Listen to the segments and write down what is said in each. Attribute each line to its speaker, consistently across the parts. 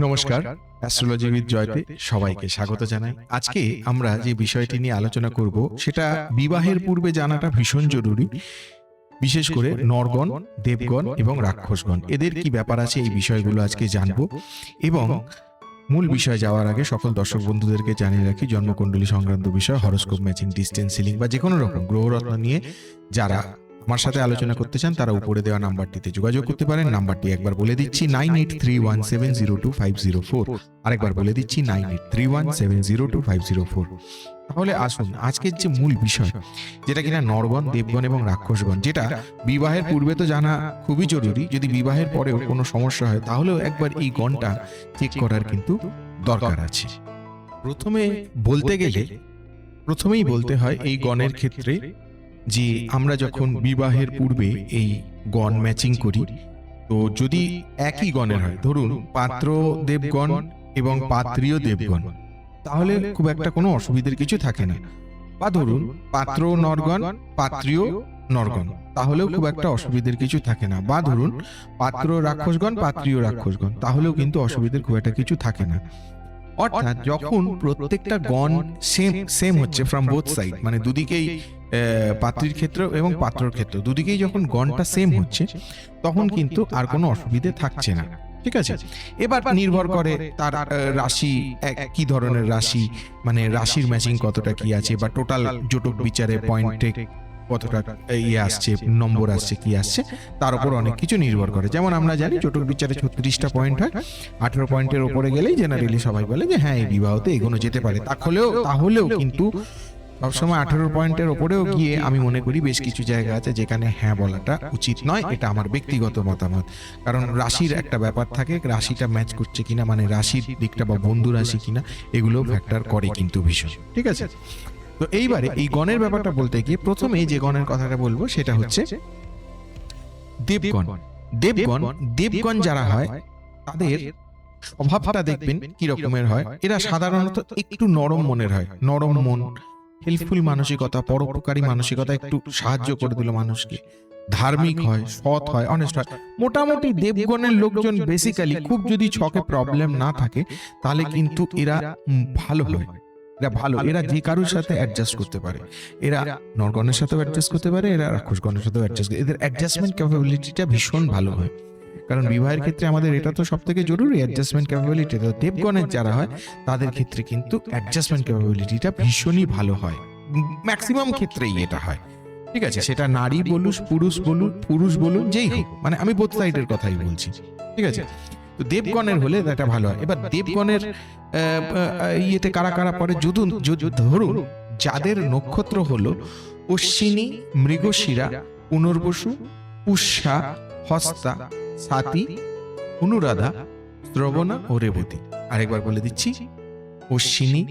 Speaker 1: নমস্কার, astrology with Jayate সবাইকে স্বাগত জানাই। আজকে আমরা যে বিষয়টি নিয়ে আলোচনা করব সেটা বিবাহের পূর্বে জানাটা ভীষণ জরুরি। বিশেষ করে নরগণ, দেবগণ এবং রাক্ষসগণ, এদের কি ব্যাপার আছে এই বিষয়গুলো আজকে জানবো। এবং মূল বিষয়ে যাওয়ার আগে সকল দর্শক বন্ধুদেরকে জানিয়ে রাখি, জন্মকুণ্ডলী সংক্রান্ত বিষয়, হরোস্কোপ ম্যাচিং, ডিস্টেন্স সিলিং বা যে কোনো রকম গ্রহরত্ন নিয়ে যারা আমার সাথে আলোচনা করতে চান তারা উপরে দেওয়া নাম্বারটিতে যোগাযোগ করতে পারেন। নাম্বারটি একবার বলে দিচ্ছি 9831702504, আরেকবার বলে দিচ্ছি 9831702504। তাহলে আসুন আজকের যে মূল বিষয়, যেটা কিনা নরগণ, দেবগণ এবং রাক্ষসগণ, যেটা বিবাহের পূর্বে তো জানা খুবই জরুরি। যদি বিবাহের পরেও কোনো সমস্যা হয় তাহলেও একবার এই গণটা চেক করার কিন্তু দরকার আছে। প্রথমেই বলতে হয় এই গণের ক্ষেত্রে যে আমরা যখন বিবাহের পূর্বে এই গণ ম্যাচিং করি, তো যদি একই গণের হয়, ধরুন পাত্র দেবগণ এবং পাত্রীয় দেবগণ, তাহলে খুব একটা কোনো অসুবিধার কিছু থাকে না। বা ধরুন পাত্র নরগণ, পাত্রীয় নরগণ, তাহলেও খুব একটা অসুবিধার কিছু থাকে না। বা ধরুন পাত্র রাক্ষসগণ, পাত্রীয় রাক্ষসগণ, তাহলেও কিন্তু অসুবিধার খুব একটা কিছু থাকে না। অর্থাৎ যখন প্রত্যেকটা গণ সেম হচ্ছে ফ্রম বোথ সাইড, মানে দুদিকেই পাত্রীর ক্ষেত্র এবং পাত্রর ক্ষেত্র দুদিকেই যখন গণটা সেম হচ্ছে, তখন কিন্তু আর কোনো অসুবিধে থাকছে না। ঠিক আছে, এবার নির্ভর করে তার রাশি কি ধরনের রাশি, মানে রাশির ম্যাচিং কতটা কি আছে, বা টোটাল জটক বিচারে পয়েন্টে কতটা আসছে, নম্বর আসছে, কি আসছে, তার উপর অনেক কিছু নির্ভর করে। যেমন আমরা জানি জটক বিচারে 36টা পয়েন্ট হয়, 18 পয়েন্টের উপরে গেলেই জেনারেলি সবাই বলে যে হ্যাঁ এই বিবাহতে এগোনো যেতে পারে। তাহলেও কিন্তু সবসময় 18 পয়েন্টের ওপরেও গিয়ে আমি মনে করি বেশ কিছু জায়গা আছে যেখানে হ্যাঁ বলাটা উচিত নয়। এটা আমার ব্যক্তিগত মতামত, কারণ রাশির একটা ব্যাপার থাকে, রাশিটা ম্যাচ করছে কিনা, মানে রাশির দিকটা বা বন্ধু রাশি কিনা, এগুলো ফ্যাক্টর করে কিন্তু ভীষণ। ঠিক আছে, তো এইবারে এই গণের ব্যাপারটা বলতে গিয়ে প্রথমে যে গণের কথাটা বলবো সেটা হচ্ছে দেবগণ। দেবগণ যারা হয় তাদের স্বভাবটা দেখবেন কি রকমের হয়। এরা সাধারণত একটু নরম মনের হয়, নরম মন, হেল্পফুল মানসিকতা, পরোপকারী মানসিকতা, একটু সাহায্য করে দিল মানুষকে, ধার্মিক হয়, সৎ হয়, অনেস্ট হয়। মোটামুটি দেবগণের লোকজন বেসিক্যালি খুব যদি ছকে প্রবলেম না থাকে তাহলে কিন্তু এরা ভালো হয়। এরা যে কারোর সাথে অ্যাডজাস্ট করতে পারে। এরা নরগণের সাথেও অ্যাডজাস্ট করতে পারে, এরা রাক্ষসগণের সাথেও অ্যাডজাস্ট, এদের অ্যাডজাস্টমেন্ট ক্যাপাবিলিটিটা ভীষণ ভালো হয়। কারণ বিবাহের ক্ষেত্রে আমাদের এটা তো সব থেকে জরুরি, অ্যাডজাস্টমেন্ট ক্যাপাবিলিটি। তো দেবগণের যারা হয় তাদের ক্ষেত্রে কিন্তু অ্যাডজাস্টমেন্ট ক্যাপাবিলিটিটা ভীষণই ভালো হয়, ম্যাক্সিমাম ক্ষেত্রেই এটা হয়। ঠিক আছে, সেটা নারী বলুন, পুরুষ বলুন, যেই হোক, মানে আমি বোথ সাইডের কথাই বলছি। ঠিক আছে, তো দেবগণের হলে এটা ভালো হয়। এবার দেবগণের ইয়েতে কারা কারা পড়ে, ধরুন যাদের নক্ষত্র হলো অশ্বিনী, মৃগশিরা, পুনর্বসু, পুষ্যা, হস্তা, সাতি, অনুরাধা, শ্রবণা ও রেবতী। আরেকবার বলে দিচ্ছি, অশ্বিনী,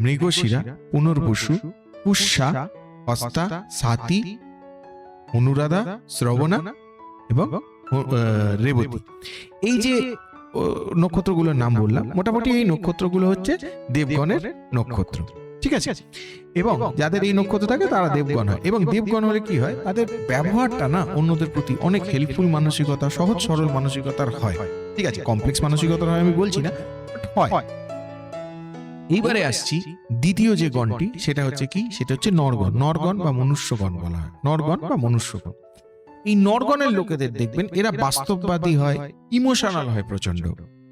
Speaker 1: মৃগশিরা, পুনর্বসু, পুষ্যা, হস্তা, সাতি, অনুরাধা, শ্রবণা এবং রেবতী। এই যে নক্ষত্রগুলোর নাম বললাম, মোটামুটি এই নক্ষত্রগুলো হচ্ছে দেবগণের নক্ষত্র। ঠিক আছে, এবং যাদের এই নক্ষত্র থাকে তারা দেবগণ হয়। এবং দেবগণ হলে কি হয়, তাদের ব্যবহারটা না অন্যদের প্রতি অনেক হেল্পফুল মানসিকতা, সহজ সরল মানসিকতার হয়। ঠিক আছে, কমপ্লেক্স মানসিকতার হয় আমি বলছি না, বাট হয়। এইবারে আসছি দ্বিতীয় যে গণটি, সেটা হচ্ছে কি, সেটা হচ্ছে নরগণ। নরগণ বা মনুষ্যগণ বলা হয়, নরগণ বা মনুষ্যগণ। এই নরগণের লোকেদের দেখবেন এরা বাস্তববাদী হয়, ইমোশনাল হয় প্রচন্ড।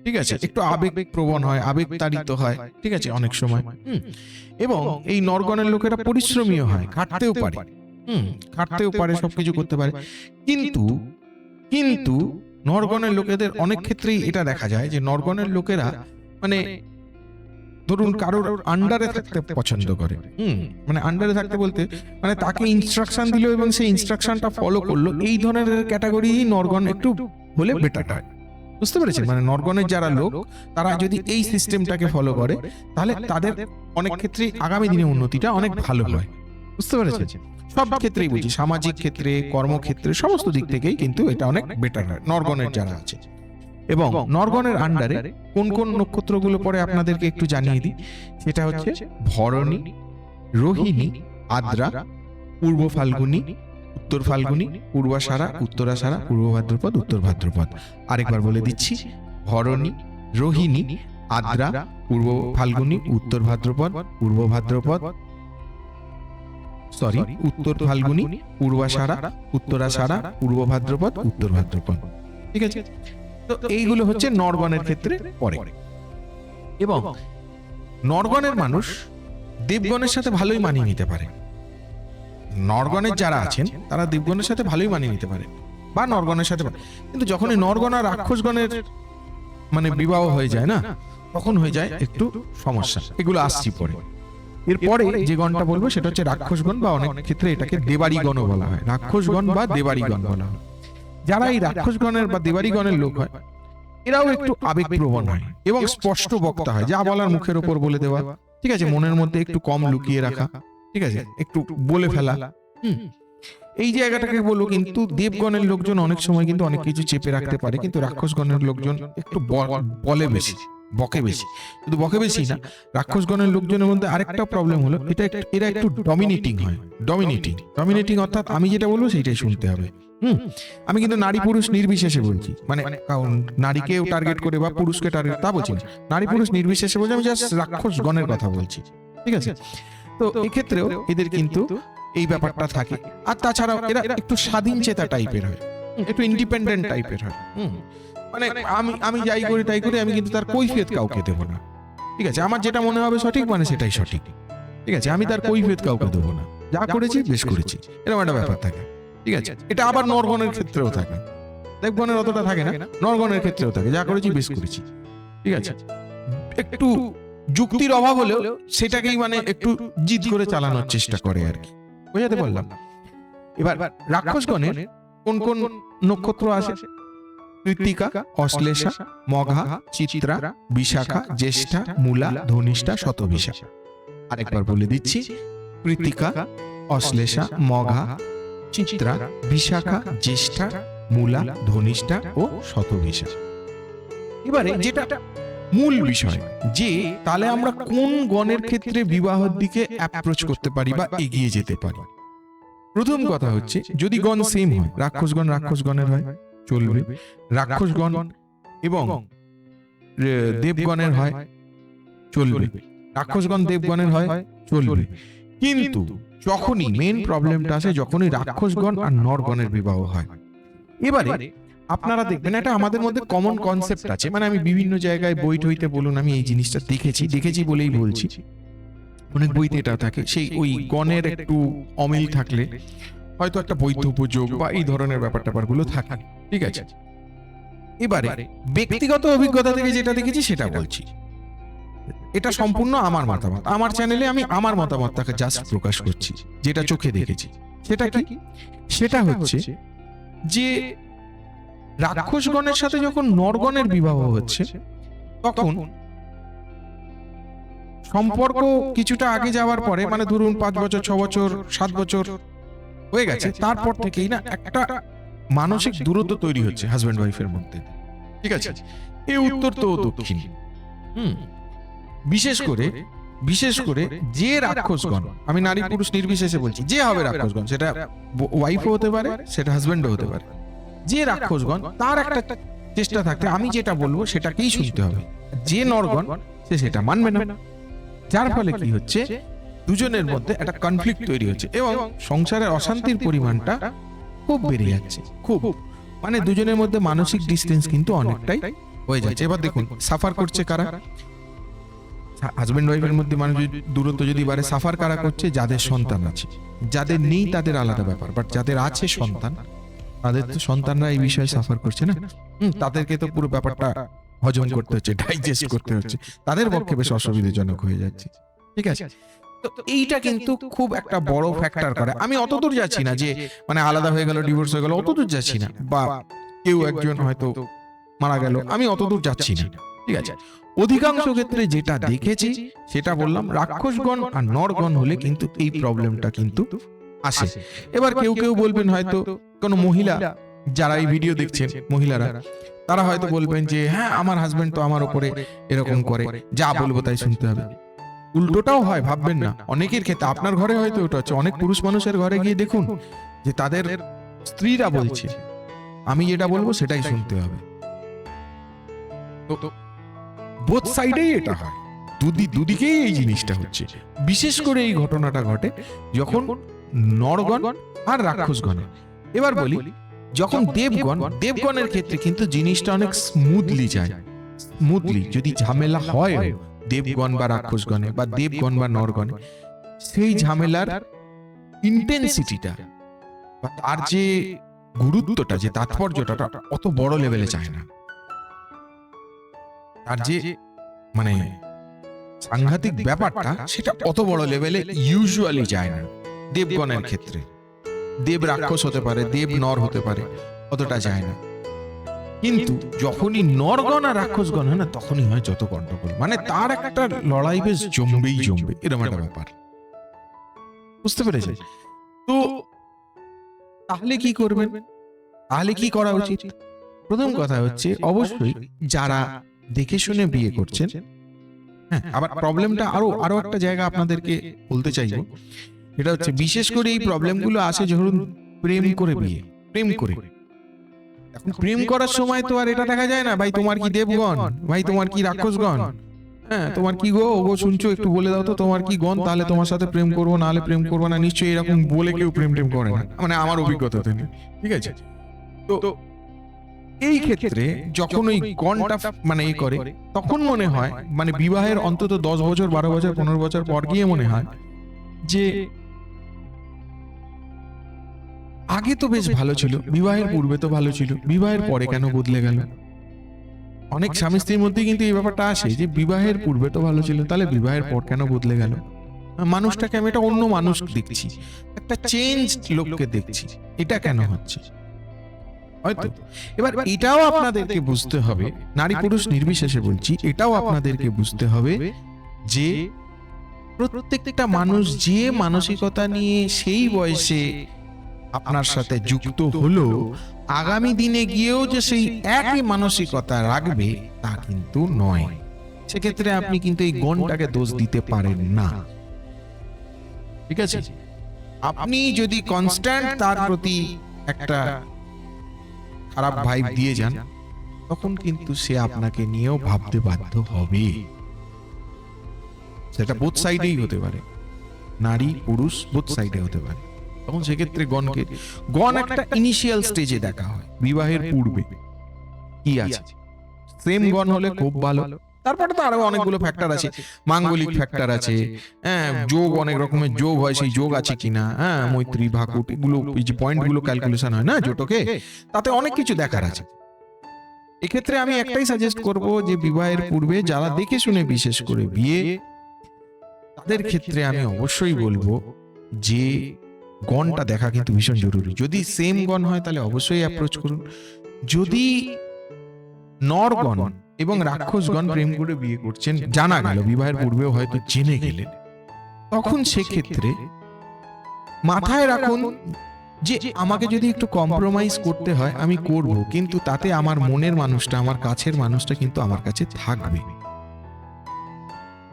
Speaker 1: ঠিক আছে, একটু আবেগ প্রবণ হয়, আবেগ তাড়িত হয়। ঠিক আছে, অনেক সময় এবং এই নরগণের লোকেরা পরিশ্রমীও হয়, খাটতেও পারে, সবকিছু করতে পারে। কিন্তু নরগণের লোকেদের অনেক ক্ষেত্রেই এটা দেখা যায় যে নরগণের লোকেরা মানে ধরুন কারোর আন্ডারে থাকতে পছন্দ করে। মানে আন্ডারে থাকতে বলতে মানে তাকে ইনস্ট্রাকশন দিল এবং সেই ইনস্ট্রাকশনটা ফলো করলো, এই ধরনের ক্যাটাগরি নরগণ একটু হলে বেটার হয়। বুঝতে পেরেছেন, মানে নরগণের যারা লোক তারা যদি এই সিস্টেমটাকে ফলো করে তাহলে তাদের অনেক ক্ষেত্রে আগামী দিনে উন্নতিটা অনেক ভালো হয়। বুঝতে পেরেছেন, সব ক্ষেত্রেই বলছি, সামাজিক ক্ষেত্রে, কর্মক্ষেত্রে, সমস্ত দিক থেকেই কিন্তু এটা অনেক বেটার হয় নরগণের যারা আছে। এবং নরগণের আন্ডারে কোন কোন নক্ষত্রগুলো পড়ে আপনাদেরকে একটু জানিয়ে দিই। সেটা হচ্ছে ভরণী, রোহিণী, আদ্রা, পূর্ব ফাল্গুনী, উত্তর ফাল্গুনী, পূর্বাষাঢ়া, উত্তরাষাঢ়া, পূর্ব ভাদ্রপদ, উত্তর ভাদ্রপদ। আরেকবার বলে দিচ্ছি, ভরণী, রোহিণী, আদ্রা, পূর্ব ফাল্গুনী, উত্তর ভাদ্রপদ, পূর্ব ভাদ্রপদ, উত্তর ফাল্গুনী, পূর্বাষাঢ়া, উত্তরাষাঢ়া, পূর্ব ভাদ্রপদ, উত্তর ভাদ্রপদ। ঠিক আছে, তো এইগুলো হচ্ছে নরগণের ক্ষেত্রে পড়ে। এবং নরগণের মানুষ দেবগণের সাথে ভালোই মানিয়ে নিতে পারে। নরগণের যারা আছেন তারা দেবগণের সাথে ভালোই মানিয়ে নিতে পারে বা নরগণের সাথে, কিন্তু যখন এই নরগণ আর রাক্ষসগণের মানে বিবাহ হয়ে যায় না, তখন হয়ে যায় একটু সমস্যা। এগুলো আসছি পরে। এরপরে যে গণটা বলবো সেটা হচ্ছে রাক্ষসগণ, বা অনেক ক্ষেত্রে এটাকে দেবাড়িগণও বলা হয়। রাক্ষসগণ বা দেবাড়িগণ বলা হয়। যারা এই রাক্ষসগণের বা দেবাড়িগণের লোক হয়, এরাও একটু আবেগপ্রবণ হয় এবং স্পষ্ট বক্তা হয়, যা বলার মুখের উপর বলে দেওয়া। ঠিক আছে, মনের মধ্যে একটু কম লুকিয়ে রাখা। ঠিক আছে, একটু বলে ফেলা। এই জায়গাটাকে বলবো। কিন্তু দেবগণের লোকজন অনেক সময় কিন্তু অনেক কিছু চেপে রাখতে পারে, কিন্তু রাক্ষসগণের লোকজন একটু বলে বেশি, বকে বেশি। শুধু বকে বেশি না, রাক্ষসগণের লোকজনের মধ্যে আরেকটা প্রবলেম হলো, এরা একটু ডমিনেটিং হয়। ডমিনেটিং অর্থাৎ আমি যেটা বলবো সেইটাই শুনতে হবে। আমি কিন্তু নারী পুরুষ নির্বিশেষে বলছি, মানে কারণ নারীকেও টার্গেট করে বা পুরুষকে টার্গেট তা বলছি না, নারী পুরুষ নির্বিশেষে বলছি, আমি জাস্ট রাক্ষসগণের কথা বলছি। ঠিক আছে, তো এক্ষেত্রেও এদের কিন্তু এই ব্যাপারটা থাকে। আর তাছাড়াও এরা একটু স্বাধীন চেতা টাইপের হয়, একটু ইন্ডিপেন্ডেন্ট টাইপের হয়। মানে আমি যাই করি তাই করি, আমি কিন্তু তার কৈফিয়ত কাউকে দেবো না। ঠিক আছে, আমার যেটা মনে হবে সঠিক মানে সেটাই সঠিক। ঠিক আছে, আমি তার কৈফিয়ত কাউকে দেবো না, যা করেছি বেশ করেছি, এরকম একটা ব্যাপার থাকে। ঠিক আছে, এটা আবার নরগণের ক্ষেত্রেও থাকে, দেবগণের অতটা থাকে না, নরগণের ক্ষেত্রেও থাকে, যা করেছি বেশ করেছি। ঠিক আছে, একটু যুক্তির অভাব হলেও সেটাকেই মানে একটু জিদ করে চালানোর চেষ্টা করে আর কি। বুঝাতে পারলাম? এবার রাক্ষসগণের কোন কোন নক্ষত্র আছে? কৃত্তিকা, অশ্লেষা, মঘা, চিত্রা, বিশাখা, জ্যেষ্ঠা, মূলা, ধনিষ্ঠা, শতভিষা। আরেকবার বলে দিচ্ছি, কৃত্তিকা, অশ্লেষা, মঘা, চিত্রা, বিশাখা, জ্যেষ্ঠা, মূলা, ধনিষ্ঠা ও শতভিষা। এবারে যেটা মূল বিষয়, যে তাহলে আমরা কোন গণের ক্ষেত্রে বিবাহের দিকে অ্যাপ্রোচ করতে পারি বা এগিয়ে যেতে পারি। প্রথম কথা হচ্ছে, যদি গণ সেম হয়, রাক্ষসগণ রাক্ষসগণের হয়, চলবে। রাক্ষসগণ এবং দেবগণের হয়, চলবে। রাক্ষসগণ দেবগণের হয়, চলবে। কিন্তু যখনই মেন প্রবলেমটা আসে, যখনই রাক্ষসগণ আর নরগণের বিবাহ হয়, এবারে আপনারা দেখবেন এটা আমাদের মধ্যে কমন কনসেপ্ট আছে। মানে আমি বিভিন্ন জায়গায় বই টইতে বলুন, আমি এই জিনিসটা দেখেছি বলেই বলছি। অনেক বইতে এটা থাকে, সেই ওই গণের একটু অমিল থাকলে হয়তো একটা বৈধ উপযোগ বা এই ধরনের ব্যাপারগুলো থাকে। ঠিক আছে, এবারে ব্যক্তিগত অভিজ্ঞতা থেকে যেটা দেখেছি সেটা বলছি। এটা সম্পূর্ণ আমার মতামত, আমার চ্যানেলে আমি আমার মতামতটাকে জাস্ট প্রকাশ করছি, যেটা চোখে দেখেছি। সেটা কি? সেটা হচ্ছে যে রাক্ষসগণের সাথে যখন নরগণের বিবাহ হচ্ছে, তখন সম্পর্ক কিছুটা আগে যাওয়ার পরে, মানে ধরুন 5 বছর 6 বছর 7 বছর হয়ে গেছে, তারপর থেকেই না একটা মানসিক দূরত্ব তৈরি হচ্ছে হাজব্যান্ড ওয়াইফের মধ্যে। ঠিক আছে, এই উত্তর তো দক্ষিণ। বিশেষ করে যে রাক্ষসগণ, আমি নারী পুরুষ নির্বিশেষে বলছি, যে হবে রাক্ষসগণ, সেটা ওয়াইফও হতে পারে, সেটা হাজব্যান্ডও হতে পারে, যে রাক্ষসগণ তার একটা চেষ্টা থাকতে আমি যেটা বলবো সেটাকেই শুনতে হবে। যে নরগণ সে সেটা মানবে না, যার ফলে কি হচ্ছে, দুজনের মধ্যে একটা কনফ্লিক্ট তৈরি হচ্ছে এবং সংসারের অশান্তির পরিমাণটা খুব বেড়ে যাচ্ছে। খুব মানে দুজনের মধ্যে মানসিক ডিসটেন্স কিন্তু অনেকটাই হয়ে যাচ্ছে। এবার দেখুন, সাফার করছে কারা? হাজবেন্ড ওয়াইফের মধ্যে মানুষের দূরত্ব যদি বাড়ে, সাফার কারা করছে? যাদের সন্তান আছে। যাদের নেই তাদের আলাদা ব্যাপার, বাট যাদের আছে সন্তান, তাদের তো সন্তানরা এই বিষয়ে সাফার করছে না, তাদেরকে তো পুরো ব্যাপারটা হজম করতে হচ্ছে, ডাইজেস্ট করতে হচ্ছে, তাদের পক্ষে বেশ অসুবিধাজনক হয়ে যাচ্ছে। ঠিক আছে, তো এইটা কিন্তু খুব একটা বড় ফ্যাক্টর করে। আমি অতদূর যাচ্ছি না যে মানে আলাদা হয়ে গেল, ডিভোর্স হয়ে গেল, অতদূর যাচ্ছি না, বা কেউ একজন হয়তো মারা গেল, আমি অতদূর যাচ্ছি না। ঠিক আছে, অধিকাংশ ক্ষেত্রে যেটা দেখেছি সেটা বললাম, রাক্ষসগণ আর নরগণ হলে কিন্তু এই প্রবলেমটা কিন্তু আসে। এবার কেউ বলবেন, হয়তো কোনো মহিলা যারা এই ভিডিও দেখছেন, মহিলারা, তারা হয়তো বলবেন যে হ্যাঁ, আমার হাজবেন্ড তো আমার উপরে এরকম করে, যা বলবো তাই শুনতে হবে। উল্টোটাও হয়, ভাববেন না। অনেকের ক্ষেত্রে, আপনার ঘরে হয়তো ওটা হচ্ছে, অনেক পুরুষ মানুষের ঘরে গিয়ে দেখুন যে তাদের স্ত্রীরা বলছে আমি যেটা বলবো সেটাই শুনতে হবে। তো বোথ সাইডেই এটা হয়, দুদিকেই এই জিনিসটা হচ্ছে। বিশেষ করে এই ঘটনাটা ঘটে যখন নরগণ আর রাক্ষসগণের। এবার বলি, যখন দেবগণের ক্ষেত্রে কিন্তু জিনিসটা অনেক স্মুথলি যায়। স্মুথলি যদি ঝামেলা হয় দেবগণ বা রাক্ষসগণে বা দেবগণ বা নরগণে, সেই ঝামেলার ইন্টেন্সিটিটা বা তার যে গুরুত্বটা, যে তাৎপর্যটা অত বড় লেভেলে যায় না। তার যে মানে সাংঘাতিক ব্যাপারটা, সেটা অত বড় লেভেলে ইউজুয়ালি যায় না দেবগণের ক্ষেত্রে। দেব রাক্ষস হতে পারে, দেব নর হতে পারে, অতটা যায় না। কিন্তু যখনই নরগণ আর রাক্ষসগণ হয় না, তখনই হয় যত গন্ডগোল। মানে তার একটা লড়াই বেশ জমবে, এরকম একটা ব্যাপার। বুঝতে পেরেছেন? তো তাহলে কি করবেন? তাহলে কি করা উচিত? প্রথম কথা হচ্ছে, অবশ্যই যারা দেখে শুনে বিয়ে করছেন, হ্যাঁ, আবার প্রবলেমটা আরো একটা জায়গা আপনাদেরকে বলতে চাইবো। এটা হচ্ছে, বিশেষ করে এই প্রবলেমগুলো আসে যখন প্রেম করে বিয়ে, প্রেম করে। এখন প্রেম করার সময় তো আর এটা দেখা যায় না, ভাই তোমার কি দেবগণ, ভাই তোমার কি রাক্ষসগণ, হ্যাঁ তোমার কি গো শুনছো, একটু বলে দাও তো তোমার কি গণ, তাহলে তোমার সাথে প্রেম করবো, নাহলে প্রেম করবো না। নিশ্চয়ই এরকম বলে কেউ প্রেম করে না, মানে আমার অভিজ্ঞতাতে নেই, ঠিক আছে? তো এই ক্ষেত্রে যখন ওই গণটা মানে এই করে, তখন মনে হয়, মানে বিবাহের অন্তত 10 বছর 12 বছর 15 বছর পর গিয়ে মনে হয় যে আগে তো বেশ ভালো ছিল, বিবাহের পূর্বে তো ভালো ছিল, বিবাহের পরে কেন বদলে গেল? অনেক স্বামী স্ত্রীর মধ্যে কিন্তু এই ব্যাপারটা আসে যে বিবাহের পূর্বে তো ভালো ছিল, তাহলে বিবাহের পর কেন বদলে গেল? মানুষটাকে আমি একটা অন্য মানুষ দেখছি, একটা চেঞ্জ লোককে দেখছি, এটা কেন হচ্ছে? হয়তো এবার এটাও আপনাদেরকে বুঝতে হবে, নারী পুরুষ নির্বিশেষে বলছি, এটাও আপনাদেরকে বুঝতে হবে যে প্রত্যেকটা মানুষ যে মানসিকতা নিয়ে সেই বয়সে আপনার সাথে যুক্ত হলো, আগামী দিনে গিয়েও যে সেই একই মানসিকতা রাখবে তা কিন্তু নয়। সেক্ষেত্রে আপনি কিন্তু এই গণটাকে দোষ দিতে পারেন না, ঠিক আছে? আপনি যদি কনস্ট্যান্ট তার প্রতি একটা খারাপ ভাইব দিয়ে যান, তখন কিন্তু সে আপনাকে নিয়েও ভাবতে বাধ্য হবে। সেটা বোথ সাইডেই হতে পারে, নারী পুরুষ বোথ সাইডে হতে পারে। তখন সেক্ষেত্রে গণ একটা ইনিশিয়াল স্টেজে দেখা হয়, বিবাহের পূর্বে কি আছে। সেম গণ হলে খুব ভালো, তারপরে তো আরো অনেকগুলো ফ্যাক্টর আছে, মাঙ্গলিক ফ্যাক্টর আছে, হ্যাঁ, যোগ, অনেক রকমের যোগ হয়, সেই যোগ আছে কিনা, হ্যাঁ, মৈত্রী ভাকুট, এগুলো এই যে পয়েন্ট গুলো ক্যালকুলেশন হয় না জোটকে, তাতে অনেক কিছু দেখার আছে। এক্ষেত্রে আমি একটাই সাজেস্ট করব যে বিবাহের পূর্বে যারা দেখে শুনে বিশেষ করে বিয়ে, তাদের ক্ষেত্রে আমি অবশ্যই বলবো যে গণটা দেখা কিন্তু ভীষণ জরুরি। যদি সেম গণ হয় তাহলে অবশ্যই অ্যাপ্রোচ করুন। যদি নরগণ এবং রাক্ষসগণ প্রেম করে বিয়ে করছেন, জানা গেল বিবাহের পূর্বেও হয়তো জেনে গেলেন, তখন সেক্ষেত্রে মাথায় রাখুন যে আমাকে যদি একটু কম্প্রোমাইজ করতে হয় আমি করব, কিন্তু তাতে আমার মনের মানুষটা, আমার কাছের মানুষটা কিন্তু আমার কাছে থাকবে।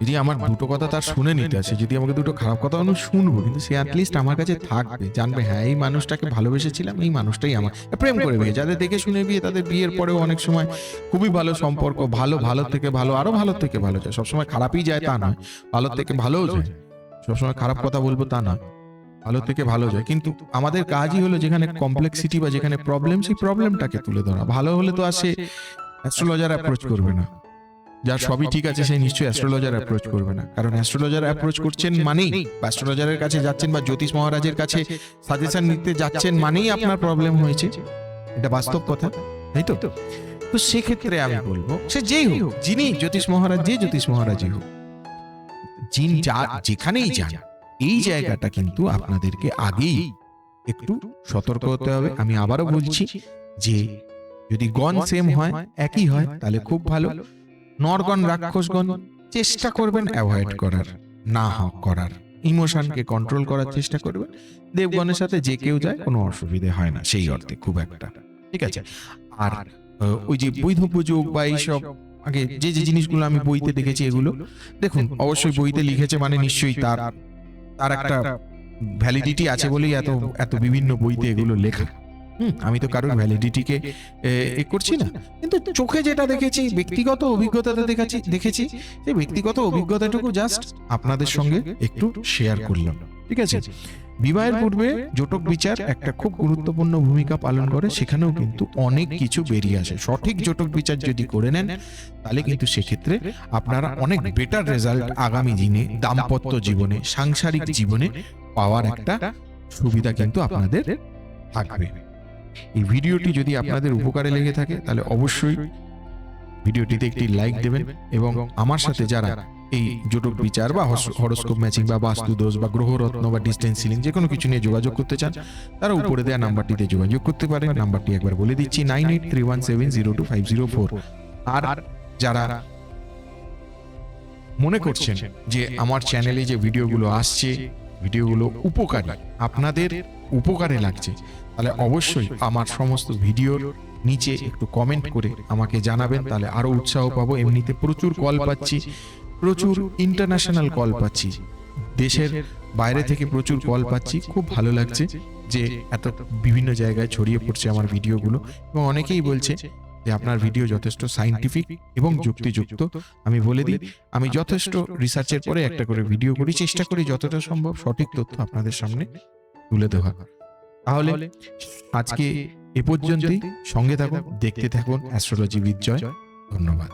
Speaker 1: যদি আমার দুটো কথা তার শুনে নিতে আসে, যদি আমাকে দুটো খারাপ কথা আমি শুনবো, কিন্তু সে অ্যাটলিস্ট আমার কাছে থাকবে, জানবে হ্যাঁ এই মানুষটাকে ভালোবেসেছিলাম, এই মানুষটাই আমার। প্রেম করে বিয়ে, যাদের দেখে শুনে বিয়ে, তাদের বিয়ের পরেও অনেক সময় খুবই ভালো সম্পর্ক, ভালো থেকে ভালো, আরো ভালো থেকে ভালো যায়। সবসময় খারাপই যায় তা নয়, ভালো থেকে ভালোও যায়। সবসময় খারাপ কথা বলবো তা নয়, ভালো থেকে ভালো যায়। কিন্তু আমাদের কাজই হলো যেখানে কমপ্লেক্সিটি বা যেখানে প্রবলেম, সেই প্রবলেমটাকে তুলে ধরা। ভালো হলে তো আর সে অ্যাস্ট্রোলজার অ্যাপ্রোচ করবে না, যার সবই ঠিক আছে সেই নিশ্চয়ই অ্যাস্ট্রোলজার অ্যাপ্রোচ করবে না। কারণ অ্যাস্ট্রোলজার অ্যাপ্রোচ করছেন মানেই, বা অ্যাস্ট্রোলজারের কাছে যাচ্ছেন বা জ্যোতিষ মহারাজের কাছে সাজেশন নিতে যাচ্ছেন মানেই আপনার প্রবলেম হয়েছে, এটা বাস্তব কথা, তাই তো? তো সেক্ষেত্রে আমি বলবো, সে যেই হোক, যিনি জ্যোতিষ মহারাজ, যে জ্যোতিষ মহারাজই হোক, যিনি যেখানেই যান, এই জায়গাটা কিন্তু আপনাদেরকে আগেই একটু সতর্ক হতে হবে। আমি আবারও বলছি যে যদি গণ সেম হয়, একই হয়, তাহলে খুব ভালো। নরগণ রাক্ষসগণ চেষ্টা করবেন অ্যাভয়েড করার, না করার, ইমোশনকে কন্ট্রোল করার চেষ্টা করবেন। দেবগণের সাথে যে কেউ যায় কোনো অসুবিধে হয় না সেই অর্থে খুব একটা, ঠিক আছে? আর ওই যে বৈধব্য যোগ বা এইসব আগে যে যে জিনিসগুলো আমি বইতে দেখেছি, এগুলো দেখুন, অবশ্যই বইতে লিখেছে মানে নিশ্চয়ই তার একটা ভ্যালিডিটি আছে বলেই এত এত বিভিন্ন বইতে এগুলো লেখা, আমি তো কারোর ভ্যালিডিটিকে এ করছি না, কিন্তু চোখে যেটা দেখেছি, ব্যক্তিগত অভিজ্ঞতাটা দেখেছি সেই ব্যক্তিগত অভিজ্ঞতাটুকু জাস্ট আপনাদের সঙ্গে একটু শেয়ার করলাম। ঠিক আছে, বিবাহের পূর্বে জটক বিচার একটা খুব গুরুত্বপূর্ণ ভূমিকা পালন করে, সেখানেও কিন্তু অনেক কিছু বেরিয়ে আসে। সঠিক জটক বিচার যদি করে নেন তাহলে কিন্তু সেক্ষেত্রে আপনারা অনেক বেটার রেজাল্ট আগামী দিনে দাম্পত্য জীবনে, সাংসারিক জীবনে পাওয়ার একটা সুবিধা কিন্তু আপনাদের থাকবে। এই ভিডিওটি যদি আপনাদের উপকারে লেগে থাকে তাহলে অবশ্যই ভিডিওটিতে একটি লাইক দেবেন, এবং আমার সাথে যারা এই জটক বিচার বা হরোস্কোপ ম্যাচিং বা বাস্তু দোষ বা গ্রহরত্ন বা ডিস্টেন্স সিলিং যে কোনো কিছু নিয়ে যোগাযোগ করতে চান, তারা উপরে দেওয়া নাম্বারটিতে যোগাযোগ করতে পারেন। নাম্বারটি একবার বলে দিচ্ছি, 9831702504। আর যারা মনে করছেন যে আমার চ্যানেলে যে ভিডিওগুলো আসছে, ভিডিওগুলো উপকারী, আপনাদের উপকারে লাগছে, তাহলে অবশ্যই আমার সমস্ত ভিডিওর নিচে একটু কমেন্ট করে আমাকে জানাবেন, তাহলে আরো উৎসাহ পাবো। এমনিতে প্রচুর কল পাচ্ছি, প্রচুর ইন্টারন্যাশনাল কল পাচ্ছি, দেশের বাইরে থেকে প্রচুর কল পাচ্ছি। খুব ভালো লাগছে যে এত বিভিন্ন জায়গায় ছড়িয়ে পড়ছে আমার ভিডিওগুলো, এবং অনেকেই বলছে যে আপনার ভিডিও যথেষ্ট সায়েন্টিফিক এবং যুক্তিযুক্ত। আমি বলে দিই, আমি যথেষ্ট রিসার্চের পরে একটা করে ভিডিও করি, চেষ্টা করি যতটা সম্ভব সঠিক তথ্য আপনাদের সামনে তুলে দেওয়া। তাহলে আজকে এ পর্যন্তই, সঙ্গে থাকুন, দেখতে থাকুন অ্যাস্ট্রোলজি উইথ জয়। ধন্যবাদ।